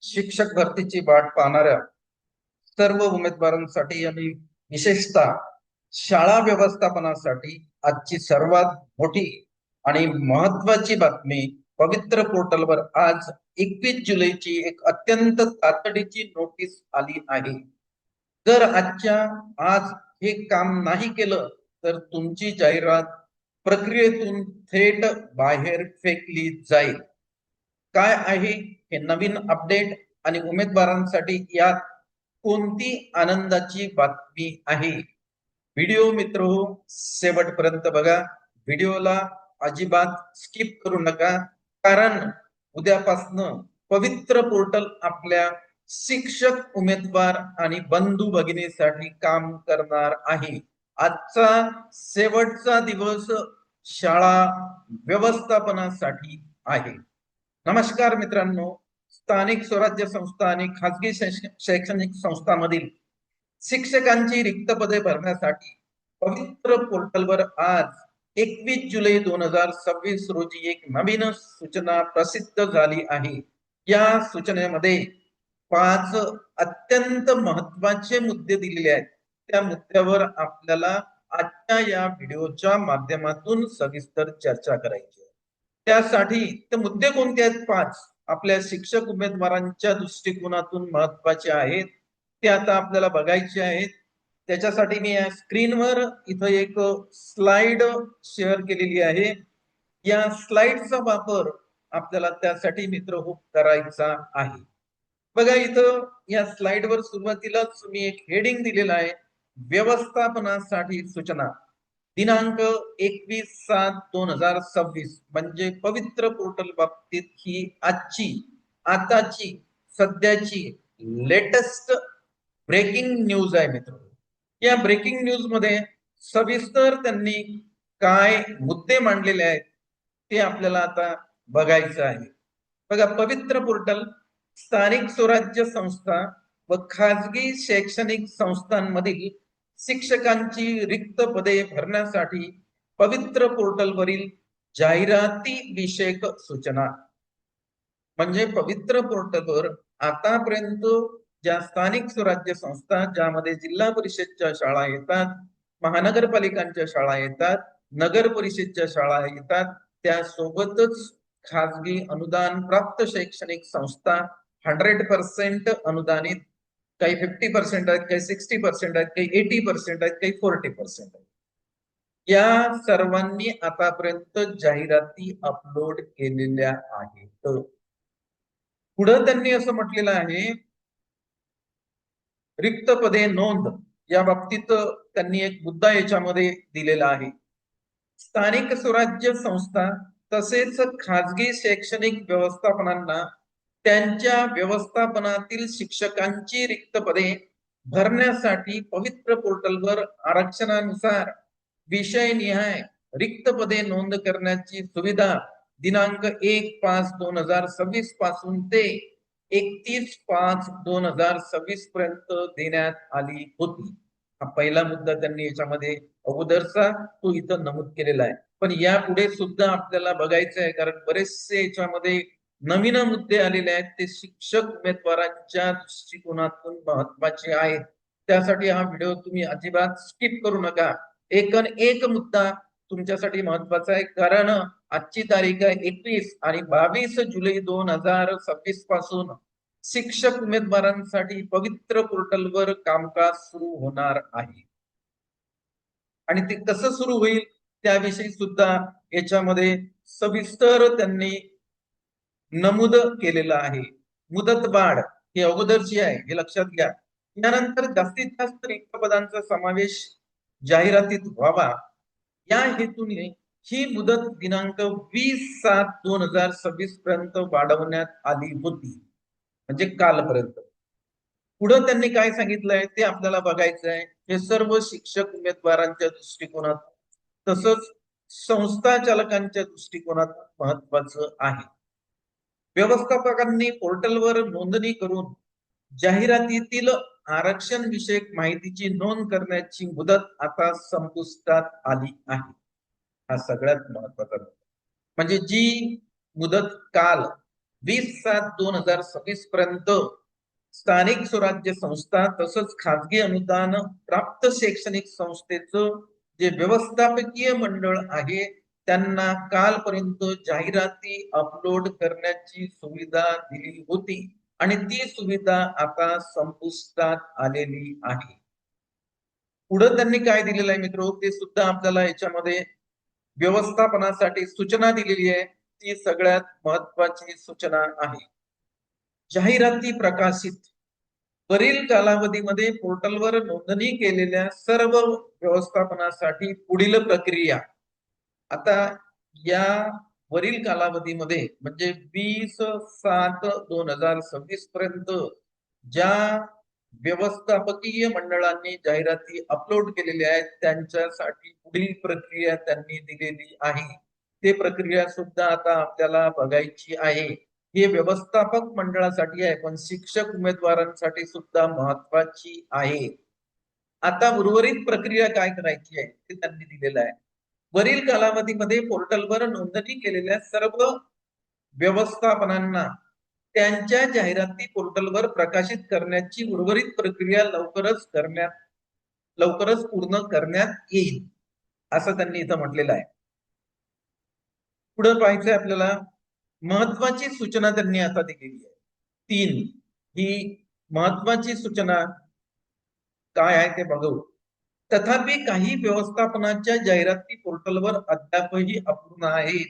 शिक्षक भरतीची वाट पाहणाऱ्या सर्व उमेदवारांसाठी आणि विशेषतः शाळा व्यवस्थापनासाठी आजची सर्वात मोठी आणि महत्वाची बातमी. पवित्र पोर्टलवर आज 21 जुलैची एक अत्यंत तातडीची नोटीस आली आहे. जर आज हे काम नाही केलं तर तुमची जाहिरात प्रक्रियेतून थेट बाहेर फेकली जाईल. काय आहे हे नवीन अपडेट आणि उमेदवारांसाठी यात कोणती आनंदाची बातमी आहे? व्हिडिओ मित्र शेवटपर्यंत बघा. व्हिडिओला अजिबात स्किप करू नका, कारण उद्यापासनं पवित्र पोर्टल आपल्या शिक्षक, उमेदवार आणि बंधू भगिनीसाठी काम करणार आहे. आजचा शेवटचा दिवस शाळा व्यवस्थापनासाठी आहे. नमस्कार मित्रांनो, स्थानिक स्वराज्य संस्था आणि खासगी शैक्षणिक संस्थांमधील शिक्षकांची रिक्त पदे भरण्यासाठी पवित्र पोर्टलवर आज 21 जुलै 2026 रोजी एक नवीन सूचना प्रसिद्ध झाली आहे. या सूचनेमध्ये 5 अत्यंत महत्वाचे मुद्दे दिलेले आहेत. त्या मुद्द्यावर आपल्याला आजच्या या व्हिडिओच्या माध्यमातून सविस्तर चर्चा करायची आहे. त्यासाठी ते मुद्दे कोणते आहेत? 5 आपल्या शिक्षक उमेदवारांच्या दृष्टिकोनातून महत्वाचे आहेत, ते आता आपल्याला बघायचे आहेत. त्याच्यासाठी मी या स्क्रीनवर इथं एक स्लाइड शेअर केलेली आहे. या स्लाइडचा वापर आपल्याला त्यासाठी मित्र हो करायचा आहे. बघा, इथं या स्लाइडवर सुरुवातीलाच मी एक हेडिंग दिलेला आहे, व्यवस्थापनासाठी सूचना. दिनांक 21/7/2026 म्हणजे पवित्र पोर्टल बाबतीत ही आताची सध्याची लेटेस्ट ब्रेकिंग न्यूज आहे मित्र. या ब्रेकिंग न्यूज मध्ये सविस्तर त्यांनी काय मुद्दे मांडलेले आहेत ते आपल्याला आता बघायचं आहे. बघा, पवित्र पोर्टल स्थानिक स्वराज्य संस्था व खाजगी शैक्षणिक संस्थांमधील शिक्षकांची रिक्त पदे भरण्यासाठी पवित्र पोर्टलवरील जाहिराती विषयक सूचना. म्हणजे पवित्र पोर्टलवर आतापर्यंत ज्या स्थानिक स्वराज्य संस्था, ज्यामध्ये जिल्हा परिषदच्या शाळा येतात, महानगरपालिकांच्या शाळा येतात, नगर परिषदच्या शाळा येतात, त्यासोबतच खाजगी अनुदान प्राप्त शैक्षणिक संस्था 100% अनुदानित, काही 50% आहेत, काही 60% आहेत, काही 80% आहेत, काही 40% आहेत. या सर्वांनी आतापर्यंत जाहिराती अपलोड केलेल्या आहेत. पुढे त्यांनी असं म्हटलेलं आहे, रिक्त पदे नोंद या बाबतीत त्यांनी एक मुद्दा याच्यामध्ये दिलेला आहे. स्थानिक स्वराज्य संस्था तसेच खाजगी शैक्षणिक व्यवस्थापनांना त्यांच्या व्यवस्थापनातील शिक्षकांची रिक्त पदे भरण्यासाठी पवित्र पोर्टलवर आरक्षणानुसार विषयनिहाय रिक्त पदे नोंद करण्याची सुविधा दिनांक 1/5/2026 पासून ते 31/5/2026 पर्यंत देण्यात आली होती. हा पहिला मुद्दा त्यांनी याच्यामध्ये अगोदरचा तो इथं नमूद केलेला आहे. पण यापुढे सुद्धा आपल्याला बघायचं आहे, कारण बरेचसे याच्यामध्ये नवीन मुद्दे आलेले आहेत, ते शिक्षक उमेदवारांच्या दृष्टिकोनातून महत्वाचे आहेत. त्यासाठी हा व्हिडिओ तुम्ही अजिबात स्किप करू नका. एक मुद्दा तुमच्यासाठी महत्वाचा आहे, कारण आजची तारीख आहे 21 आणि 22 जुलै 2026 पासून शिक्षक उमेदवारांसाठी पवित्र पोर्टलवर कामकाज सुरू होणार आहे. आणि ते कसं सुरू होईल त्याविषयी सुद्धा याच्यामध्ये सविस्तर त्यांनी नमूद केलेलं आहे. मुदत वाढ ही अगोदरची आहे, हे लक्षात घ्या. यानंतर जास्तीत जास्त रिक्त पदांचा समावेश जाहिरातीत व्हावा या हेतूने ही मुदत दिनांक 20/7/2026 पर्यंत वाढवण्यात आली होती, म्हणजे कालपर्यंत. पुढे त्यांनी काय सांगितलंय ते आपल्याला बघायचं आहे. हे सर्व शिक्षक उमेदवारांच्या दृष्टिकोनात तसंच संस्था चालकांच्या दृष्टिकोनात महत्वाचं आहे. व्यवस्थापकांनी पोर्टलवर नोंदणी करून जाहिरातीतील आरक्षण विषयक माहितीची नोंद करण्याची मुदत आता संपुष्टात आली आहे. हा सगळ्यात महत्वाचा. म्हणजे जी मुदत काल 20/7/2026 पर्यंत स्थानिक स्वराज्य संस्था तसंच खाजगी अनुदान प्राप्त शैक्षणिक संस्थेचं जे व्यवस्थापकीय मंडळ आहे त्यांना कालपर्यंत जाहिराती अपलोड करण्याची सुविधा दिली होती आणि ती सुविधा आता संपुष्टात आलेली आहे. पुढे त्यांनी काय दिलेलं आहे मित्रो, ते सुद्धा आपल्याला याच्यामध्ये व्यवस्थापनासाठी सूचना दिलेली आहे. ती सगळ्यात महत्वाची सूचना आहे. जाहिराती प्रकाशित वरील कालावधीमध्ये पोर्टलवर नोंदणी केलेल्या सर्व व्यवस्थापनासाठी पुढील प्रक्रिया. आता या वरील कालावधीमध्ये म्हणजे 20/7/2026 पर्यंत ज्या व्यवस्थापकीय मंडळांनी जाहिराती अपलोड केलेल्या आहेत त्यांच्यासाठी पुढील प्रक्रिया त्यांनी दिलेली आहे. ते प्रक्रिया सुद्धा आता आपल्याला बघायची आहे. हे व्यवस्थापक मंडळासाठी आहे पण शिक्षक उमेदवारांसाठी सुद्धा महत्वाची आहे. आता उर्वरित प्रक्रिया काय करायची आहे ते त्यांनी दिलेलं आहे. वरील कालावधीमध्ये पोर्टलवर नोंदणी केलेल्या सर्व व्यवस्थापनांना त्यांच्या जाहिराती पोर्टलवर प्रकाशित करण्याची उर्वरित प्रक्रिया लवकरच पूर्ण करण्यात येईल असं त्यांनी इथं म्हटलेलं आहे. पुढे पाहायचंय आपल्याला, महत्वाची सूचना त्यांनी आता दिलेली आहे 3. ही महत्वाची सूचना काय आहे ते बघू. तथापि काही व्यवस्थापनाच्या जाहिराती पोर्टलवर अद्यापही अपूर्ण आहेत.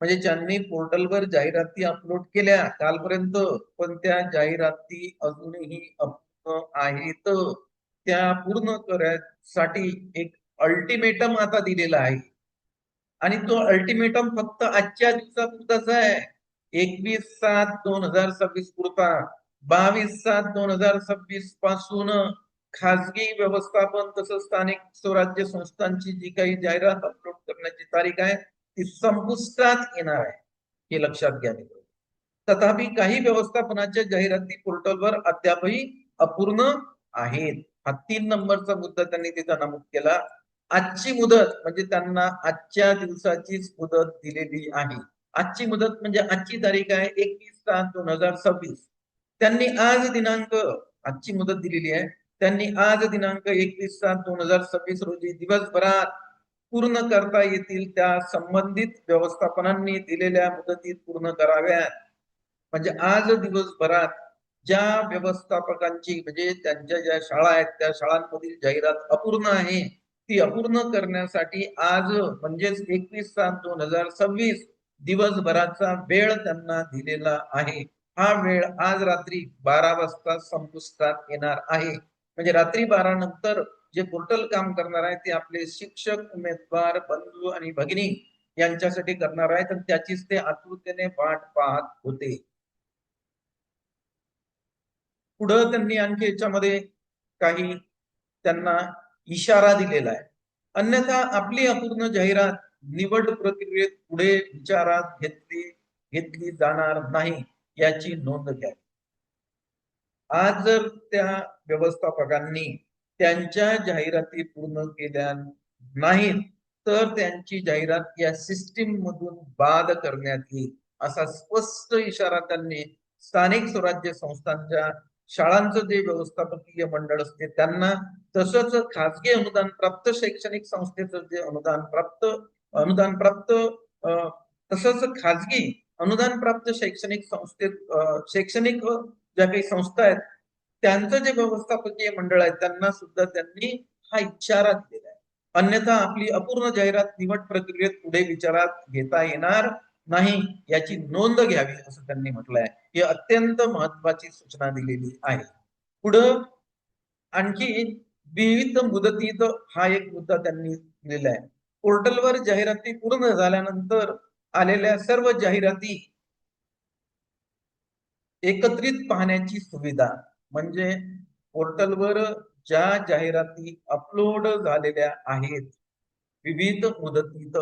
म्हणजे ज्यांनी पोर्टलवर जाहिराती अपलोड केल्या कालपर्यंत पण त्या जाहिराती अजूनही अपूर्ण आहेत. त्या पूर्ण करण्यासाठी एक अल्टिमेटम आता दिलेला आहे आणि तो अल्टिमेटम फक्त आजच्या दिवसापुरताच आहे. 21/7/2026 पुरता. 22/7/2026 पासून खाजगी व्यवस्थापन तसंच स्थानिक स्वराज्य संस्थांची जी काही जाहिरात अपलोड करण्याची तारीख आहे ती संपुष्टात येणार आहे, हे लक्षात घ्या. तथापि काही व्यवस्थापनाच्या जाहिराती पोर्टलवर अद्यापही अपूर्ण आहेत. हा 3 नंबरचा मुद्दा त्यांनी तिथं नमूद केला. आजची मुदत म्हणजे त्यांना आजच्या दिवसाचीच मुदत दिलेली आहे. आजची मुदत म्हणजे आजची तारीख आहे 21/7/2026. त्यांनी आज दिनांक, आजची मुदत दिलेली आहे, त्यांनी आज दिनांक 21/7/2026 रोजी दिवसभरात पूर्ण करता येतील त्या संबंधित व्यवस्थापनांनी दिलेल्या मुदतीत पूर्ण कराव्यात. म्हणजे आज दिवसभरात ज्या व्यवस्थापकांची म्हणजे त्यांच्या ज्या शाळा आहेत त्या शाळांमधील जाहिरात अपूर्ण आहे ती अपूर्ण करण्यासाठी आज म्हणजेच 21/7/2026 दिवसभराचा वेळ त्यांना दिलेला आहे. हा वेळ आज रात्री 12 वाजता संपुष्टात येणार आहे. म्हणजे रात्री 12 नंतर जे पोर्टल काम करणार आहे ते आपले शिक्षक, उमेदवार, बंधू आणि भगिनी यांच्यासाठी करणार आहेत आणि त्याचीच ते आतुरतेने वाट पाहत होते. पुढं त्यांनी आणखी याच्यामध्ये काही त्यांना इशारा दिलेला आहे. अन्यथा आपली अपूर्ण जाहिरात निवड प्रक्रियेत पुढे विचारात घेतली जाणार नाही याची नोंद घ्या. आज जर त्या व्यवस्थापकांनी त्यांच्या जाहिराती पूर्ण केल्या नाहीत तर त्यांची जाहिरात या सिस्टीम मधून बाद करण्यात येईल असा स्पष्ट इशारा त्यांनी स्थानिक स्वराज्य संस्थांच्या शाळांचं जे व्यवस्थापकीय मंडळ असते त्यांना तसंच खाजगी अनुदान प्राप्त शैक्षणिक संस्थेचं जे अनुदान प्राप्त तसंच खाजगी अनुदान प्राप्त शैक्षणिक संस्थेत शैक्षणिक ज्या काही संस्था आहेत त्यांचं जे व्यवस्थापकीय मंडळ आहे त्यांना सुद्धा त्यांनी हा इशारा दिलेला आहे. अन्यथा आपली अपूर्ण जाहिरात निवड प्रक्रियेत पुढे विचारात घेता येणार नाही याची नोंद घ्यावी असं त्यांनी म्हटलंय. ही अत्यंत महत्वाची सूचना दिलेली आहे. पुढं आणखी विविध मुदतीत हा एक मुद्दा त्यांनी दिलेला आहे. पोर्टलवर जाहिराती पूर्ण झाल्यानंतर आलेल्या सर्व जाहिराती एकत्रित पाहण्याची सुविधा. म्हणजे पोर्टलवर ज्या जाहिराती अपलोड झालेल्या आहेत विविध मुदतीत,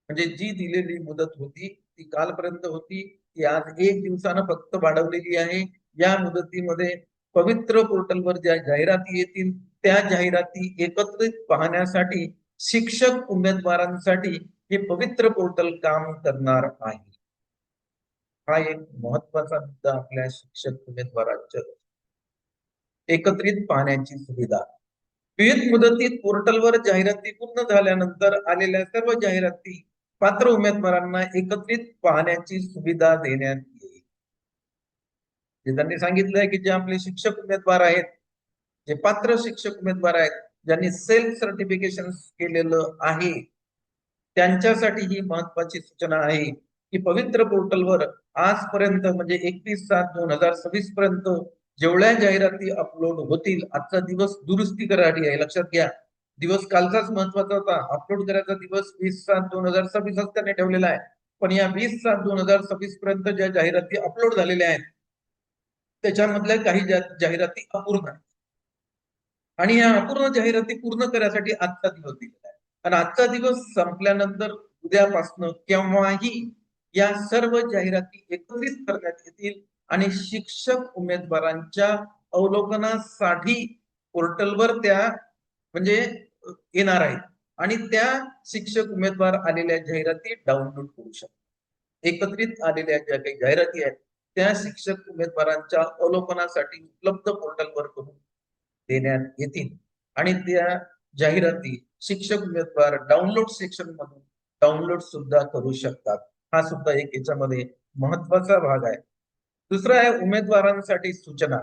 म्हणजे जी दिलेली मुदत होती ती कालपर्यंत होती ती आज 1 दिवसानं फक्त वाढवलेली आहे. या मुदतीमध्ये पवित्र पोर्टलवर ज्या जाहिराती येतील त्या जाहिराती एकत्रित पाहण्यासाठी शिक्षक उमेदवारांसाठी हे पवित्र पोर्टल काम करणार आहे. हा एक महत्वाचा मुद्दा आपल्या शिक्षक उमेदवारांच्या एकत्रित पाहण्याची सुविधा. विविध मुदतीत पोर्टलवर जाहिराती पूर्ण झाल्यानंतर आलेल्या सर्व जाहिराती पात्र उमेदवारांना एकत्रित पाहण्याची सुविधा देण्यात येईल. जे त्यांनी सांगितलंय की जे आपले शिक्षक उमेदवार आहेत, जे पात्र शिक्षक उमेदवार आहेत, ज्यांनी सेल्फ सर्टिफिकेशन केलेलं आहे, त्यांच्यासाठी ही महत्वाची सूचना आहे की पवित्र पोर्टलवर आजपर्यंत म्हणजे 31/7/2026 पर्यंत जेवढ्या जाहिराती अपलोड होतील, आजचा दिवस दुरुस्ती करायची आहे, लक्षात घ्या. दिवस कालचाच महत्वाचा होता, अपलोड करायचा दिवस 20/7/2026 त्यांनी ठेवलेला आहे. पण या 20/7/2026 पर्यंत ज्या जाहिराती अपलोड झालेल्या आहेत, त्याच्यामधल्या काही जाहिराती अपूर्ण आहेत. आणि या अपूर्ण जाहिराती पूर्ण करण्यासाठी आजचा दिवस दिलेला आहे. आणि आजचा दिवस संपल्यानंतर उद्यापासून केव्हाही या सर्व जाहिराती एकत्रित करण्यात येतील आणि शिक्षक उमेदवारांच्या अवलोकनासाठी पोर्टलवर त्या म्हणजे येणार आहेत आणि त्या शिक्षक उमेदवार आलेल्या जाहिराती डाउनलोड करू शकतात. एकत्रित आलेल्या ज्या काही जाहिराती आहेत त्या शिक्षक उमेदवारांच्या अवलोकनासाठी उपलब्ध पोर्टलवर करून देण्यात येतील आणि त्या जाहिराती शिक्षक उमेदवार डाउनलोड सेक्शन मधून डाउनलोड सुद्धा करू शकतात. हा सुद्धा एक याच्यामध्ये महत्वाचा भाग आहे. दुसरा आहे उमेदवारांसाठी सूचना.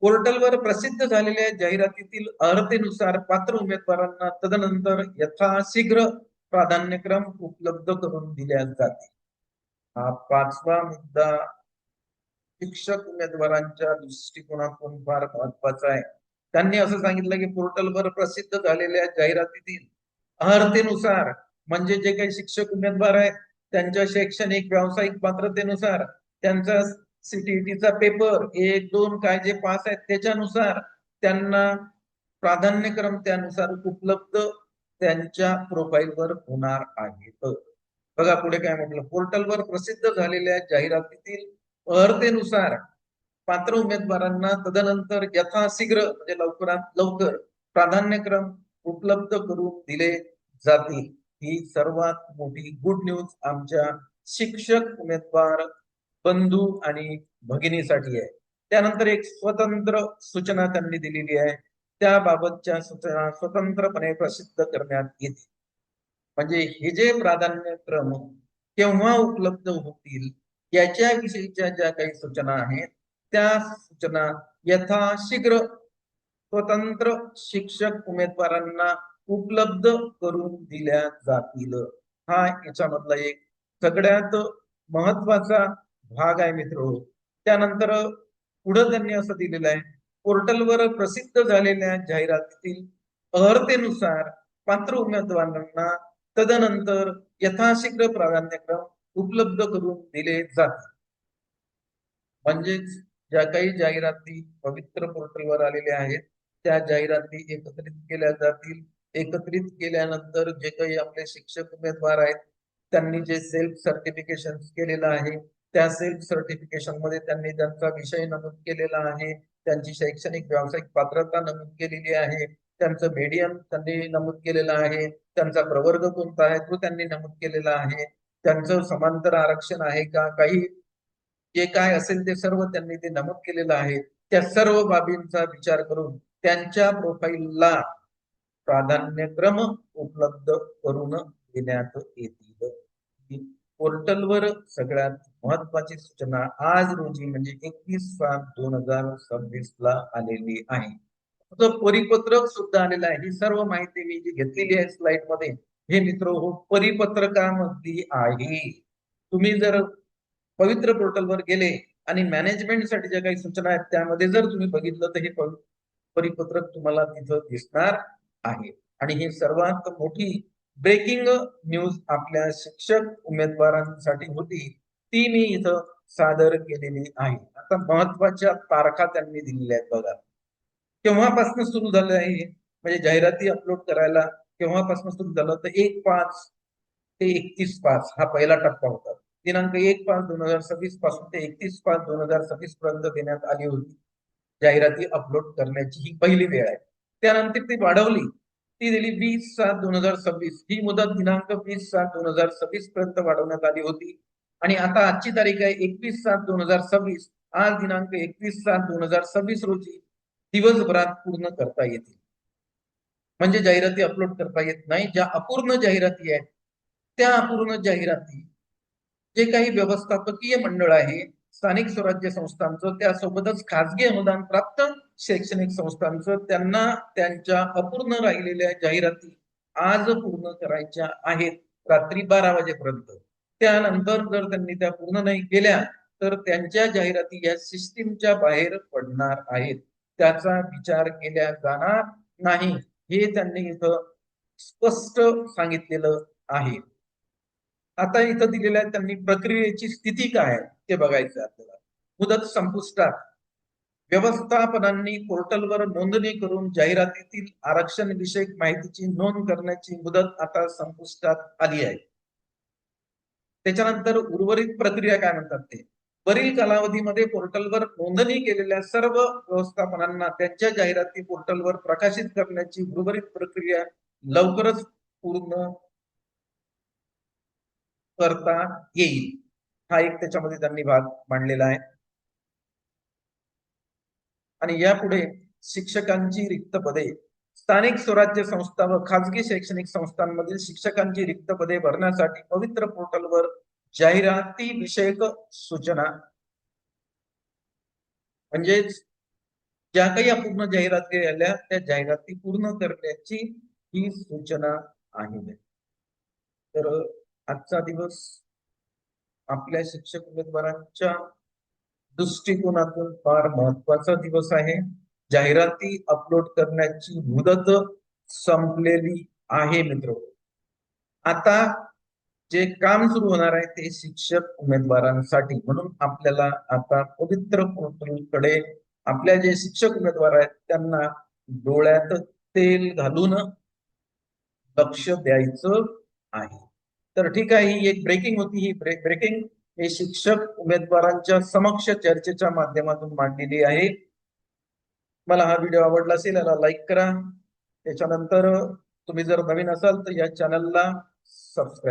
पोर्टलवर प्रसिद्ध झालेल्या जाहिरातीतील अर्हतेनुसार पात्र उमेदवारांना तदनंतर यथाशीघ्र प्राधान्यक्रम उपलब्ध करून दिल्या जातील. हा पाचवा मुद्दा शिक्षक उमेदवारांच्या दृष्टिकोनातून फार महत्वाचा आहे. त्यांनी असं सांगितलं की पोर्टलवर प्रसिद्ध झालेल्या जाहिरातीतील अर्हतेनुसार म्हणजे जे काही शिक्षक उमेदवार आहेत त्यांच्या शैक्षणिक व्यावसायिक पात्रतेनुसार त्यांचा सीटीईटीचा पेपर 1-2 काय जे पास आहेत त्याच्यानुसार त्यांना प्राधान्यक्रम त्यानुसार उपलब्ध त्यांच्या प्रोफाईलवर होणार आहे. बघा पुढे काय म्हटलं, पोर्टलवर प्रसिद्ध झालेल्या जाहिरातीतील अर्हतेनुसार पात्र उमेदवारांना तदनंतर यथाशीघ्र म्हणजे लवकरात लवकर प्राधान्यक्रम उपलब्ध करून दिले जातील. ही सर्वात मोठी गुड न्यूज आमच्या शिक्षक उमेदवार बंधू आणि भगिनीसाठी आहे. त्यानंतर एक स्वतंत्र सूचना त्यांनी दिलेली आहे, त्याबाबतच्या सूचना स्वतंत्रपणे प्रसिद्ध करण्यात येतील. म्हणजे हे जे प्राधान्यक्रम केव्हा उपलब्ध होतील याच्याविषयीच्या ज्या काही सूचना आहेत त्या सूचना यथाशीघ्र स्वतंत्र शिक्षक उमेदवारांना उपलब्ध करून दिल्या जातील. हा याच्यामधला एक सगळ्यात महत्वाचा भाग आहे मित्र. त्यानंतर पुढे त्यांनी असं दिलेलं आहे, पोर्टलवर प्रसिद्ध झालेल्या जाहिरातीतील अर्हतेनुसार पात्र उमेदवारांना तदनंतर यथाशीघ्र प्राधान्यक्रम उपलब्ध करून दिले जातील. म्हणजेच ज्या काही जाहिराती पवित्र पोर्टलवर आलेल्या आहेत त्या जाहिराती एकत्रित केल्या जातील. एकत्रित केल्यानंतर जे काही आपले शिक्षक उमेदवार आहेत त्यांनी जे सेल्फ सर्टिफिकेशन केलेलं आहे त्या सेल्फ सर्टिफिकेशन मध्ये त्यांनी त्यांचा विषय नमूद केलेला आहे, त्यांची शैक्षणिक व्यावसायिक पात्रता नमूद केलेली आहे, त्यांचं मीडियम त्यांनी नमूद केलेलं आहे, त्यांचा प्रवर्ग कोणता आहे तो त्यांनी नमूद केलेला आहे, त्यांचं समांतर आरक्षण आहे का, काही जे काय असेल ते सर्व त्यांनी ते नमूद केलेलं आहे. त्या सर्व बाबींचा विचार करून त्यांच्या प्रोफाईलला प्राधान्यक्रम उपलब्ध करून देण्यात येतील. पोर्टलवर सगळ्यात महत्वाची सूचना आज रोजी म्हणजे 21/7/2026 ला आलेली आहे. परिपत्रक सुद्धा आलेलं आहे. ही सर्व माहिती मी जी घेतलेली आहे स्लाइड मध्ये हे मित्र हो परिपत्रकामधली आहे. तुम्ही जर पवित्र पोर्टलवर गेले आणि मॅनेजमेंटसाठी ज्या काही सूचना आहेत त्यामध्ये जर तुम्ही बघितलं तर हे परिपत्रक तुम्हाला तिथं दिसणार आहे. आणि ही सर्वात मोठी ब्रेकिंग न्यूज आपल्या शिक्षक उमेदवारांसाठी होती ती मी इथं सादर केलेली आहे. आता महत्वाच्या तारखा त्यांनी दिलेल्या आहेत बघा. केव्हापासून सुरू झालं आहे म्हणजे जाहिराती अपलोड करायला केव्हापासून सुरू झालं तर 1/5 ते 31/5 हा पहिला टप्पा होता. दिनांक 1/5/2026 पासून ते 31/5/2026 पर्यंत देण्यात आली होती जाहिराती अपलोड करण्याची ही पहिली वेळ आहे. त्यानंतर ती वाढवली, ती दिली 20/7/2026. ही मुदत दिनांक 20/7/2026 पर्यंत वाढवण्यात आली होती. आणि आता आजची तारीख आहे 21/7/2026. आज दिनांक 21/7/2026 रोजी दिवसभरात पूर्ण करता येतील. म्हणजे जाहिराती अपलोड करता येत नाही. ज्या अपूर्ण जाहिराती आहेत त्या अपूर्ण जाहिराती जे काही व्यवस्थापकीय मंडळ आहे स्थानिक स्वराज्य संस्थांचं, त्यासोबतच खासगी अनुदान प्राप्त शैक्षणिक संस्थांचं, त्यांना त्यांच्या अपूर्ण राहिलेल्या जाहिराती आज पूर्ण करायच्या आहेत रात्री 12 वाजेपर्यंत. त्यानंतर जर त्यांनी त्या पूर्ण नाही केल्या तर त्यांच्या जाहिराती या सिस्टीमच्या बाहेर पडणार आहेत. त्याचा विचार केला जाणार नाही हे त्यांनी इथं स्पष्ट सांगितलेलं आहे. आता इथं दिलेल्या त्यांनी प्रक्रियेची स्थिती काय आहे ते बघायचं आपल्याला. मुदत संपुष्टात. व्यवस्थापनांनी पोर्टलवर नोंदणी करून जाहिरातीतील आरक्षण विषयक माहितीची नोंद करण्याची मुदत आता संपुष्टात आली आहे. त्याच्यानंतर उर्वरित प्रक्रिया काय म्हणतात ते. वरील कालावधीमध्ये पोर्टलवर नोंदणी केलेल्या सर्व व्यवस्थापनांना त्यांच्या जाहिराती पोर्टलवर प्रकाशित करण्याची उर्वरित प्रक्रिया लवकरच पूर्ण करता येईल. हा एक त्याच्यामध्ये त्यांनी भाग मांडलेला आहे. आणि यापुढे शिक्षकांची रिक्त पदे. स्थानिक स्वराज्य संस्था व खाजगी शैक्षणिक संस्थांमधील शिक्षकांची रिक्त पदे भरण्यासाठी पवित्र पोर्टलवर जाहिराती विषयक सूचना, म्हणजेच ज्या काही अपूर्ण जाहिराती आल्या त्या जाहिराती पूर्ण करण्याची ही सूचना आहे. तर आजचा दिवस आपल्या शिक्षक उमेदवारांच्या दृष्टिकोनातून फार महत्वाचा दिवस आहे. जाहिराती अपलोड करण्याची मुदत संपलेली आहे मित्र. आता जे काम सुरू होणार आहे ते शिक्षक उमेदवारांसाठी, म्हणून आपल्याला आता पवित्र पोर्टलकडे आपल्या जे शिक्षक उमेदवार आहेत त्यांना डोळ्यात तेल घालून लक्ष द्यायचं आहे. तर ठीक आहे, ही एक ब्रेकिंग होती. ही ब्रेकिंग हे शिक्षक उमेदवारांच्या समक्ष चर्चेच्या माध्यमातून मांडलेली आहे. मला हा व्हिडिओ आवडला असेल याला लाईक करा. त्याच्यानंतर तुम्ही जर नवीन असाल तर या चॅनलला सबस्क्राईब